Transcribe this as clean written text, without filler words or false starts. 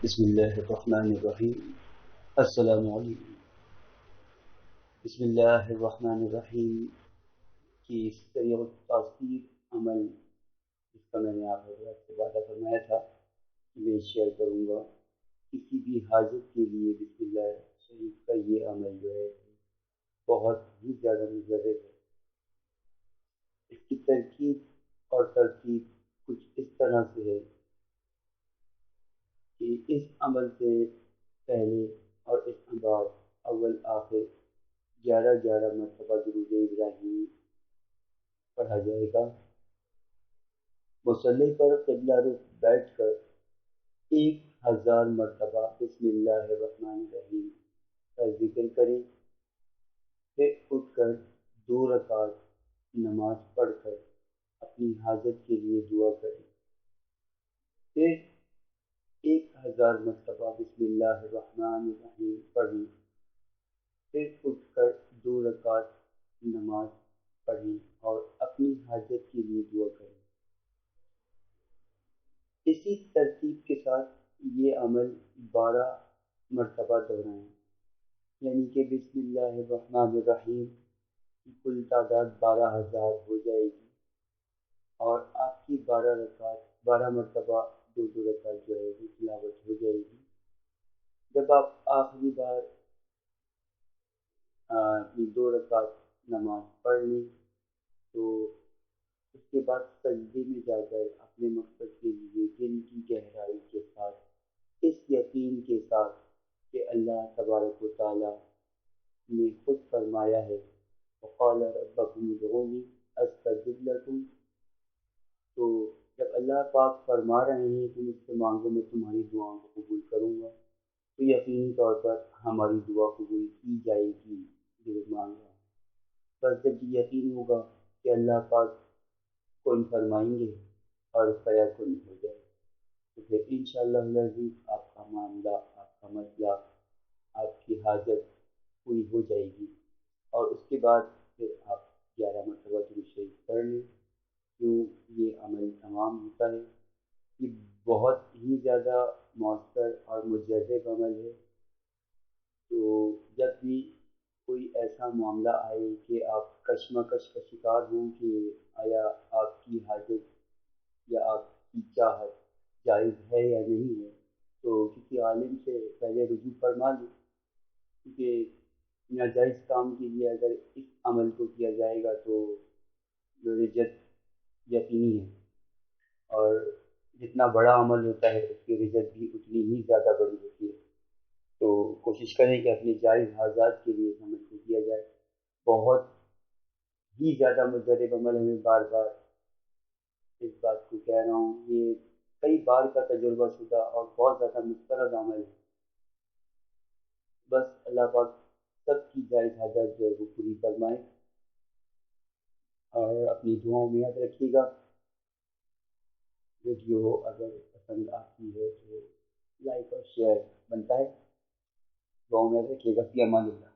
بسم اللہ الرحمن الرحیم۔ السلام علیکم۔ بسم اللہ الرحمن الرحیم کی طریق تاثیر عمل، جس کا میں نے آپ حضرات سے وعدہ فرمایا تھا کہ میں شیئر کروں گا۔ کسی بھی حاجت کے لیے بسم اللہ شریف کا یہ عمل جو ہے بہت ہی زیادہ مجرب ہے۔ اس کی ترکیب اور ترتیب کچھ اس طرح سے ہے کہ اس عمل سے پہلے اور اس کے بعد اول آخر 11 مرتبہ درود ابراہیم پڑھا جائے گا۔ مصلی پر قبلہ رخ بیٹھ کر 1000 مرتبہ بسم اللہ الرحمن الرحیم کا ذکر کریں، پھر اٹھ کر 2 رکعت نماز پڑھ کر اپنی حاجت کے لیے دعا کریں، پھر 1000 مرتبہ بسم اللہ الرحمن الرحیم پڑھیں، پھر اٹھ کر 2 رکعت نماز پڑھیں اور اپنی حاجت کے لیے دعا کریں۔ اسی ترتیب کے ساتھ یہ عمل 12 مرتبہ دہرائیں، یعنی کہ بسم اللہ الرحمن الرحیم کی کل تعداد 12,000 ہو جائے گی، اور آپ کی 12 مرتبہ دو رکعت جو ہے وہ تلاوت ہو جائے گی۔ جب آپ آخری بار اپنی 2 رکعت نماز پڑھ لیں تو اس کے بعد سجدے میں جا کر اپنے مقصد کے لیے دل کی گہرائی کے ساتھ، اس یقین کے ساتھ کہ اللہ تبارک و تعالیٰ نے خود فرمایا ہے وقال ربکم ادعونی استجب لکم، تو جب اللہ پاک فرما رہے ہیں کہ مجھ سے مانگو میں تمہاری دعاؤں کو قبول کروں گا، تو یقینی طور پر ہماری دعا قبول کی جائے گی جو مانگ رہا ہے۔ بس جب یہ یقین ہوگا کہ اللہ پاک کن فرمائیں گے اور فیکن ہو جائے، تو پھر انشاءاللہ العزیز آپ کا معاملہ، آپ کا مسئلہ، آپ کی حاجت پوری ہو جائے گی، اور اس کے بعد پھر آپ 11 مرتبہ درود شریف پڑھ لیں۔ کیوں یہ عمل تمام ہوتا ہے؟ یہ بہت ہی زیادہ مؤثر اور مجرب عمل ہے۔ تو جب بھی کوئی ایسا معاملہ آئے کہ آپ کشمکش کا شکار ہوں کہ آیا آپ کی حاجت یا آپ کی چاہت جائز ہے یا نہیں ہے، تو کسی عالم سے پہلے رجوع فرما لیں، کیونکہ ناجائز کام کے لیے اگر اس عمل کو کیا جائے گا تو رجت یقینی ہے، اور جتنا بڑا عمل ہوتا ہے اس کی رجت بھی اتنی ہی زیادہ بڑی ہوتی ہے۔ تو کوشش کریں کہ اپنے جائز حاجات کے لیے اس عمل کو کیا جائے۔ بہت ہی زیادہ مجرب عمل، ہمیں بار بار اس بات کو کہہ رہا ہوں، یہ کئی بار کا تجربہ شدہ اور بہت زیادہ مسترد عمل ہے۔ بس اللہ پاک سب کی جائز حاجات جو ہے وہ پوری فرمائے، اور اپنی دعاؤں میں یاد رکھیے گا۔ ویڈیو اگر پسند آتی ہے تو لائک اور شیئر بنتا ہے۔ دعاؤں میں یاد رکھیے گا۔ فی امان اللہ۔